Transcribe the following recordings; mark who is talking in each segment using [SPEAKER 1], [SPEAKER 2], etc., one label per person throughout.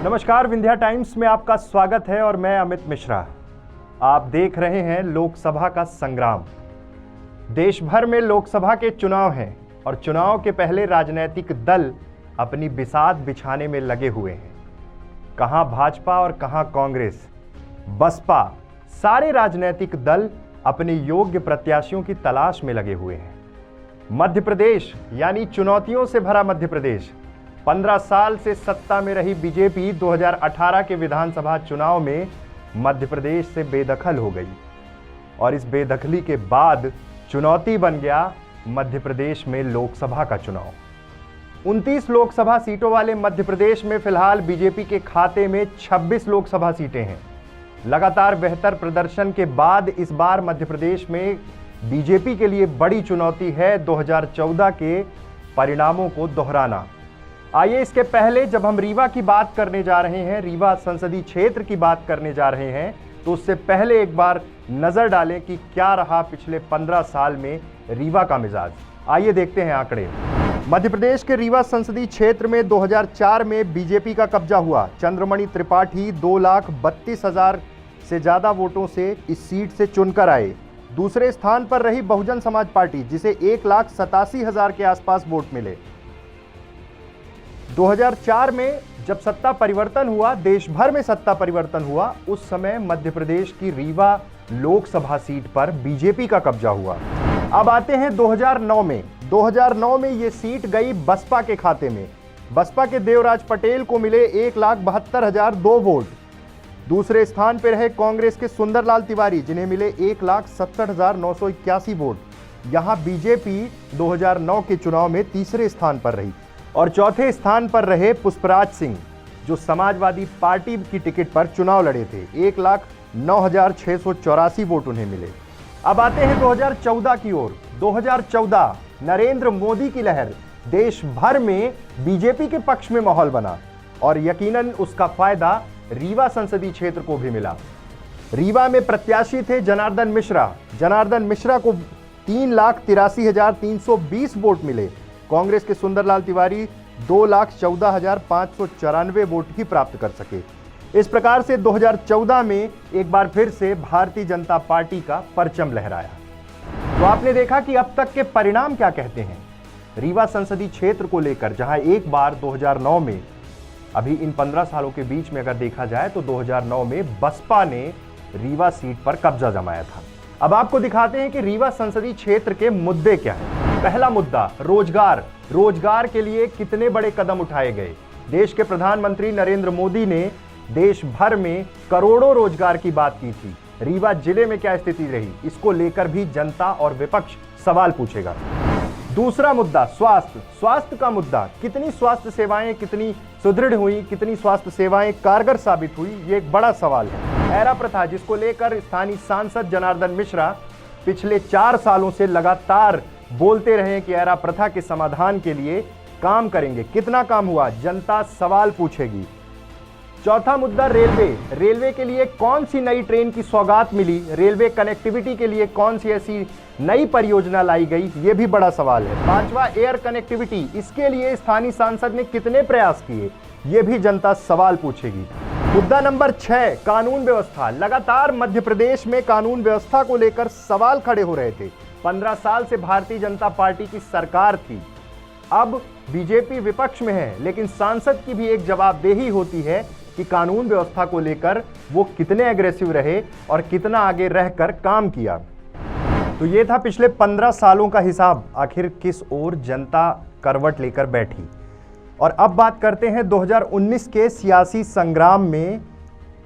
[SPEAKER 1] नमस्कार, विंध्या टाइम्स में आपका स्वागत है और मैं अमित मिश्रा। आप देख रहे हैं लोकसभा का संग्राम। देश भर में लोकसभा के चुनाव हैं और चुनाव के पहले राजनीतिक दल अपनी बिसात बिछाने में लगे हुए हैं। कहां भाजपा और कहां कांग्रेस, बसपा, सारे राजनीतिक दल अपने योग्य प्रत्याशियों की तलाश में लगे हुए हैं। मध्य प्रदेश यानी चुनौतियों से भरा मध्य प्रदेश, 15 साल से सत्ता में रही बीजेपी 2018 के विधानसभा चुनाव में मध्य प्रदेश से बेदखल हो गई और इस बेदखली के बाद चुनौती बन गया मध्य प्रदेश में लोकसभा का चुनाव। 29 लोकसभा सीटों वाले मध्य प्रदेश में फिलहाल बीजेपी के खाते में 26 लोकसभा सीटें हैं। लगातार बेहतर प्रदर्शन के बाद इस बार मध्य प्रदेश में बीजेपी के लिए बड़ी चुनौती है 2014 के परिणामों को दोहराना। आइए इसके पहले जब हम रीवा की बात करने जा रहे हैं, रीवा संसदीय क्षेत्र की बात करने जा रहे हैं, तो उससे पहले एक बार नजर डालें कि क्या रहा पिछले 15 साल में रीवा का मिजाज। आइए देखते हैं आंकड़े। मध्य प्रदेश के रीवा संसदीय क्षेत्र में 2004 में बीजेपी का कब्जा हुआ। चंद्रमणि त्रिपाठी 2,32,000 से ज्यादा वोटों से इस सीट से चुनकर आए। दूसरे स्थान पर रही बहुजन समाज पार्टी, जिसे 1,87,000 के आसपास वोट मिले। 2004 में जब सत्ता परिवर्तन हुआ, देश भर में सत्ता परिवर्तन हुआ, उस समय मध्य प्रदेश की रीवा लोकसभा सीट पर बीजेपी का कब्जा हुआ। अब आते हैं 2009 में। 2009 में यह सीट गई बसपा के खाते में। बसपा के देवराज पटेल को मिले 1,72,002 वोट। दूसरे स्थान पर रहे कांग्रेस के सुंदरलाल तिवारी, जिन्हें मिले 1,67,981 वोट। यहां बीजेपी 2009 के चुनाव में तीसरे स्थान पर रही और चौथे स्थान पर रहे पुष्पराज सिंह, जो समाजवादी पार्टी की टिकट पर चुनाव लड़े थे। 1,09,684 वोट उन्हें मिले। अब आते हैं 2014 की ओर। 2014 नरेंद्र मोदी की लहर, देश भर में बीजेपी के पक्ष में माहौल बना और यकीनन उसका फायदा रीवा संसदीय क्षेत्र को भी मिला। रीवा में प्रत्याशी थे जनार्दन मिश्रा। जनार्दन मिश्रा को 3,83,320 वोट मिले। कांग्रेस के सुंदरलाल तिवारी 2,14,594 वोट ही प्राप्त कर सके। इस प्रकार से 2014 में एक बार फिर से भारतीय जनता पार्टी का परचम लहराया। तो आपने देखा कि अब तक के परिणाम क्या कहते हैं रीवा संसदीय क्षेत्र को लेकर, जहां एक बार 2009 में, अभी इन 15 सालों के बीच में अगर देखा जाए तो 2009 में बसपा ने रीवा सीट पर कब्जा जमाया था। अब आपको दिखाते हैं कि रीवा संसदीय क्षेत्र के मुद्दे क्या हैं। पहला मुद्दा रोजगार। रोजगार के लिए कितने बड़े कदम उठाए गए। देश के प्रधानमंत्री नरेंद्र मोदी ने देश भर में करोड़ों रोजगार की बात की थी। रीवा जिले में क्या स्थिति रही, इसको लेकर भी जनता और विपक्ष सवाल पूछेगा। दूसरा मुद्दा स्वास्थ्य। स्वास्थ्य का मुद्दा, कितनी स्वास्थ्य सेवाएं कितनी सुदृढ़ हुई, कितनी स्वास्थ्य सेवाएं कारगर साबित हुई, ये एक बड़ा सवाल है। एरा प्रथा, जिसको लेकर स्थानीय सांसद जनार्दन मिश्रा पिछले 4 सालों से लगातार बोलते रहे कि एरा प्रथा के समाधान के लिए काम करेंगे। कितना काम हुआ, जनता सवाल पूछेगी। चौथा मुद्दा रेलवे। रेलवे के लिए कौन सी नई ट्रेन की सौगात मिली, रेलवे कनेक्टिविटी के लिए कौन सी ऐसी नई परियोजना लाई गई, यह भी बड़ा सवाल है। पांचवा एयर कनेक्टिविटी, इसके लिए स्थानीय सांसद ने कितने प्रयास किए, यह भी जनता सवाल पूछेगी। मुद्दा नंबर 6 कानून व्यवस्था। लगातार मध्य प्रदेश में कानून व्यवस्था को लेकर सवाल खड़े हो रहे थे। 15 साल से भारतीय जनता पार्टी की सरकार थी, अब बीजेपी विपक्ष में है, लेकिन सांसद की भी एक जवाबदेही होती है कि कानून व्यवस्था को लेकर वो कितने एग्रेसिव रहे और कितना आगे रहकर काम किया। तो ये था पिछले 15 सालों का हिसाब, आखिर किस ओर जनता करवट लेकर बैठी। और अब बात करते हैं 2019 के सियासी संग्राम में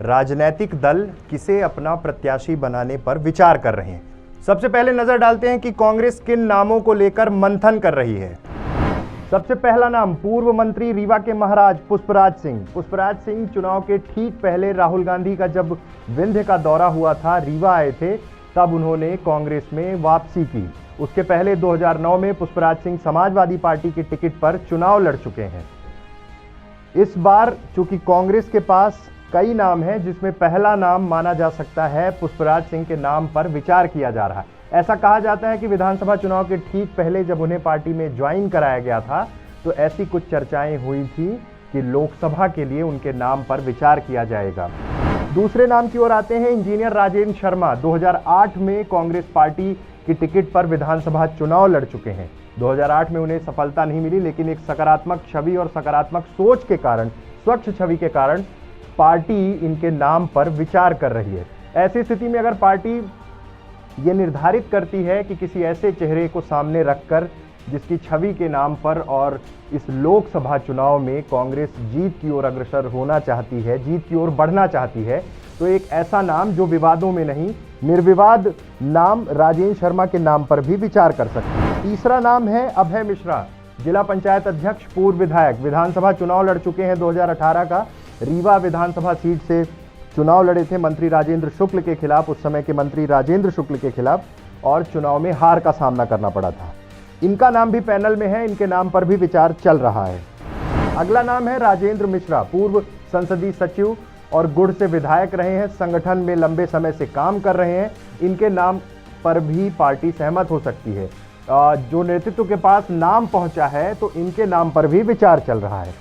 [SPEAKER 1] राजनीतिक दल किसे अपना प्रत्याशी बनाने पर विचार कर रहे हैं। सबसे पहले नजर डालते हैं कि कांग्रेस किन नामों को लेकर मंथन कर रही है। सबसे पहला नाम पूर्व मंत्री रीवा के महाराज पुष्पराज सिंह। पुष्पराज सिंह चुनाव के ठीक पहले राहुल गांधी का जब विंध्य का दौरा हुआ था, रीवा आए थे, तब उन्होंने कांग्रेस में वापसी की। उसके पहले 2009 में पुष्पराज सिंह समाजवादी पार्टी की टिकट पर चुनाव लड़ चुके हैं। इस बार चूंकि कांग्रेस के पास कई नाम हैं, जिसमें पहला नाम माना जा सकता है पुष्पराज सिंह के नाम पर विचार किया जा रहा है। ऐसा कहा जाता है कि विधानसभा चुनाव के ठीक पहले जब उन्हें पार्टी में ज्वाइन कराया गया था, तो ऐसी कुछ चर्चाएं हुई थी कि लोकसभा के लिए उनके नाम पर विचार किया जाएगा। दूसरे नाम की ओर आते हैं इंजीनियर राजेंद्र शर्मा। 2008 में कांग्रेस पार्टी की टिकट पर विधानसभा चुनाव लड़ चुके हैं। 2008 में उन्हें सफलता नहीं मिली, लेकिन एक सकारात्मक छवि और सकारात्मक सोच के कारण, स्वच्छ छवि के कारण पार्टी इनके नाम पर विचार कर रही है। ऐसी स्थिति में अगर पार्टी ये निर्धारित करती है कि किसी ऐसे चेहरे को सामने रखकर जिसकी छवि के नाम पर और इस लोकसभा चुनाव में कांग्रेस जीत की ओर अग्रसर होना चाहती है, जीत की ओर बढ़ना चाहती है, तो एक ऐसा नाम जो विवादों में नहीं, निर्विवाद नाम राजेंद्र शर्मा के नाम पर भी विचार कर सकते हैं। तीसरा नाम है अभय मिश्रा, जिला पंचायत अध्यक्ष, पूर्व विधायक, विधानसभा चुनाव लड़ चुके हैं। 2018 का रीवा विधानसभा सीट से चुनाव लड़े थे मंत्री राजेंद्र शुक्ल के खिलाफ, उस समय के मंत्री राजेंद्र शुक्ल के खिलाफ, और चुनाव में हार का सामना करना पड़ा था। इनका नाम भी पैनल में है, इनके नाम पर भी विचार चल रहा है। अगला नाम है राजेंद्र मिश्रा, पूर्व संसदीय सचिव और गुड़ से विधायक रहे हैं, संगठन में लंबे समय से काम कर रहे हैं। इनके नाम पर भी पार्टी सहमत हो सकती है। जो नेतृत्व के पास नाम पहुंचा है तो इनके नाम पर भी विचार चल रहा है।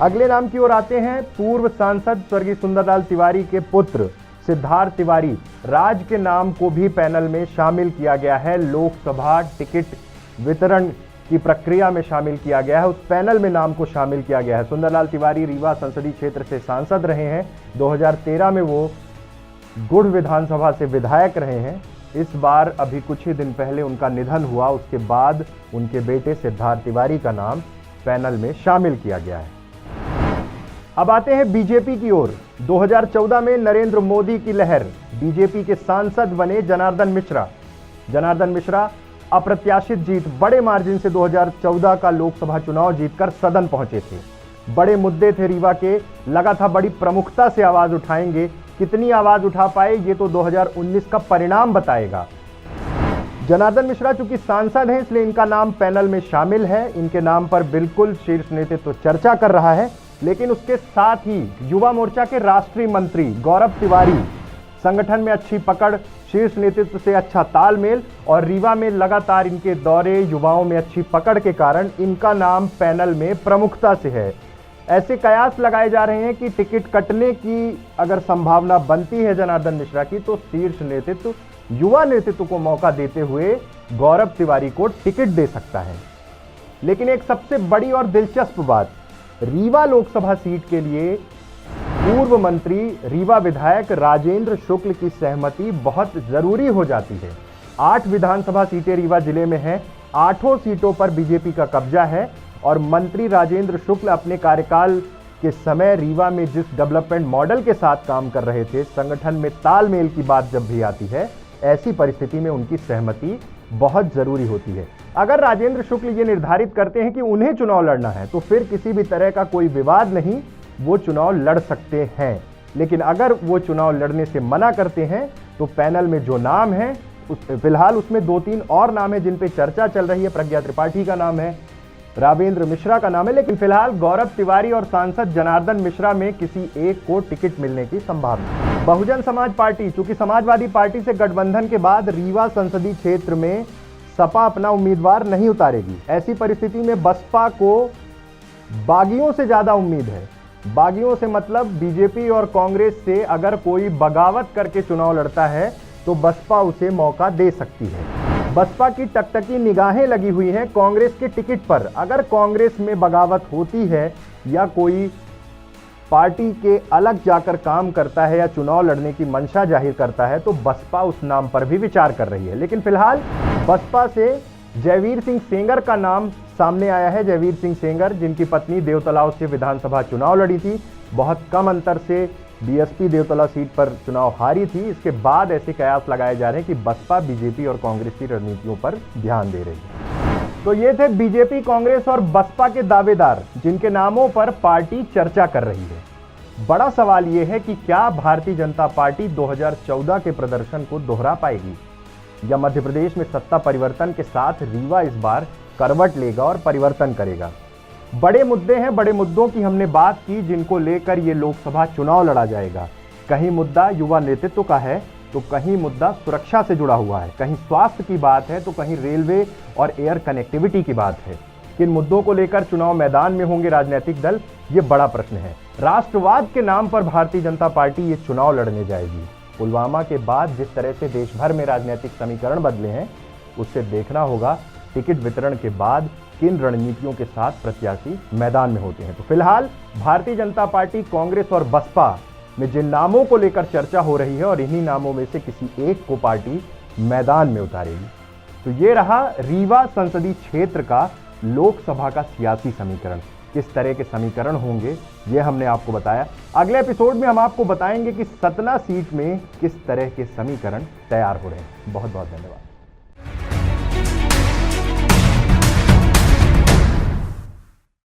[SPEAKER 1] अगले नाम की ओर आते हैं पूर्व सांसद स्वर्गीय सुंदरलाल तिवारी के पुत्र सिद्धार्थ तिवारी। राज के नाम को भी पैनल में शामिल किया गया है, लोकसभा टिकट वितरण की प्रक्रिया में शामिल किया गया है, उस पैनल में नाम को शामिल किया गया है। सुंदरलाल तिवारी रीवा संसदीय क्षेत्र से सांसद रहे हैं। 2013 में वो गुड़ विधानसभा से विधायक रहे हैं। इस बार अभी कुछ ही दिन पहले उनका निधन हुआ, उसके बाद उनके बेटे सिद्धार्थ तिवारी का नाम पैनल में शामिल किया गया है। अब आते हैं बीजेपी की ओर। 2014 में नरेंद्र मोदी की लहर, बीजेपी के सांसद बने जनार्दन मिश्रा। जनार्दन मिश्रा अप्रत्याशित जीत, बड़े मार्जिन से 2014 का लोकसभा चुनाव जीतकर सदन पहुंचे थे। बड़े मुद्दे थे रीवा के, लगा था बड़ी प्रमुखता से आवाज उठाएंगे। कितनी आवाज उठा पाए ये तो 2019 का परिणाम बताएगा। जनार्दन मिश्रा चूंकि सांसद हैं इसलिए इनका नाम पैनल में शामिल है। इनके नाम पर बिल्कुल शीर्ष नेतृत्व चर्चा कर रहा है, लेकिन उसके साथ ही युवा मोर्चा के राष्ट्रीय मंत्री गौरव तिवारी, संगठन में अच्छी पकड़, शीर्ष नेतृत्व से अच्छा तालमेल और रीवा में लगातार इनके दौरे, युवाओं में अच्छी पकड़ के कारण इनका नाम पैनल में प्रमुखता से है। ऐसे कयास लगाए जा रहे हैं कि टिकट कटने की अगर संभावना बनती है जनार्दन मिश्रा की, तो शीर्ष नेतृत्व युवा नेतृत्व को मौका देते हुए गौरव तिवारी को टिकट दे सकता है। लेकिन एक सबसे बड़ी और दिलचस्प बात, रीवा लोकसभा सीट के लिए पूर्व मंत्री रीवा विधायक राजेंद्र शुक्ल की सहमति बहुत जरूरी हो जाती है। 8 विधानसभा सीटें रीवा जिले में हैं, 8 सीटों पर बीजेपी का कब्जा है और मंत्री राजेंद्र शुक्ल अपने कार्यकाल के समय रीवा में जिस डेवलपमेंट मॉडल के साथ काम कर रहे थे, संगठन में तालमेल की बात जब भी आती है, ऐसी परिस्थिति में उनकी सहमति बहुत जरूरी होती है। अगर राजेंद्र शुक्ल ये निर्धारित करते हैं कि उन्हें चुनाव लड़ना है तो फिर किसी भी तरह का कोई विवाद नहीं, वो चुनाव लड़ सकते हैं। लेकिन अगर वो चुनाव लड़ने से मना करते हैं तो पैनल में जो नाम है, फिलहाल उसमें 2-3 और नाम है जिन पे चर्चा चल रही है। प्रज्ञा त्रिपाठी का नाम है, रावेंद्र मिश्रा का नाम है, लेकिन फिलहाल गौरव तिवारी और सांसद जनार्दन मिश्रा में किसी एक को टिकट मिलने की संभावना। बहुजन समाज पार्टी, चूंकि समाजवादी पार्टी से गठबंधन के बाद रीवा संसदीय क्षेत्र में सपा अपना उम्मीदवार नहीं उतारेगी। ऐसी परिस्थिति में बसपा को बागियों से ज्यादा उम्मीद है। बागियों से मतलब बीजेपी और कांग्रेस से अगर कोई बगावत करके चुनाव लड़ता है तो बसपा उसे मौका दे सकती है। बसपा की टकटकी निगाहें लगी हुई हैं कांग्रेस के टिकट पर। अगर कांग्रेस में बगावत होती है या कोई पार्टी के अलग जाकर काम करता है या चुनाव लड़ने की मंशा जाहिर करता है तो बसपा उस नाम पर भी विचार कर रही है। लेकिन फिलहाल बसपा से जयवीर सिंह सेंगर का नाम सामने आया है। जयवीर सिंह सेंगर, जिनकी पत्नी देवतलाव से विधानसभा चुनाव लड़ी थी, बहुत कम अंतर से बीएसपी देवतला सीट पर चुनाव हारी थी। इसके बाद ऐसे कयास लगाए जा रहे हैं कि बसपा बीजेपी और कांग्रेस की रणनीतियों पर ध्यान दे रही है। तो ये थे बीजेपी, कांग्रेस और बसपा के दावेदार जिनके नामों पर पार्टी चर्चा कर रही है। बड़ा सवाल यह है कि क्या भारतीय जनता पार्टी 2014 के प्रदर्शन को दोहरा पाएगी या मध्य प्रदेश में सत्ता परिवर्तन के साथ रीवा इस बार करवट लेगा और परिवर्तन करेगा। बड़े मुद्दे हैं, बड़े मुद्दों की हमने बात की जिनको लेकर ये लोकसभा चुनाव लड़ा जाएगा। कहीं मुद्दा युवा नेतृत्व का है तो कहीं मुद्दा सुरक्षा से जुड़ा हुआ है, कहीं स्वास्थ्य की बात है तो कहीं रेलवे और एयर कनेक्टिविटी की बात है। किन मुद्दों को लेकर चुनाव मैदान में होंगे राजनीतिक दल, ये बड़ा प्रश्न है। राष्ट्रवाद के नाम पर भारतीय जनता पार्टी ये चुनाव लड़ने जाएगी। पुलवामा के बाद जिस तरह से देश भर में राजनीतिक समीकरण बदले हैं, उससे देखना होगा टिकट वितरण के बाद किन रणनीतियों के साथ प्रत्याशी मैदान में होते हैं। तो फिलहाल भारतीय जनता पार्टी, कांग्रेस और बसपा में जिन नामों को लेकर चर्चा हो रही है और इन्हीं नामों में से किसी एक को पार्टी मैदान में उतारेगी। तो ये रहा रीवा संसदीय क्षेत्र का लोकसभा का सियासी समीकरण। किस तरह के समीकरण होंगे ये हमने आपको बताया। अगले एपिसोड में हम आपको बताएंगे कि सतना सीट में किस तरह के समीकरण तैयार हो रहे हैं। बहुत बहुत धन्यवाद।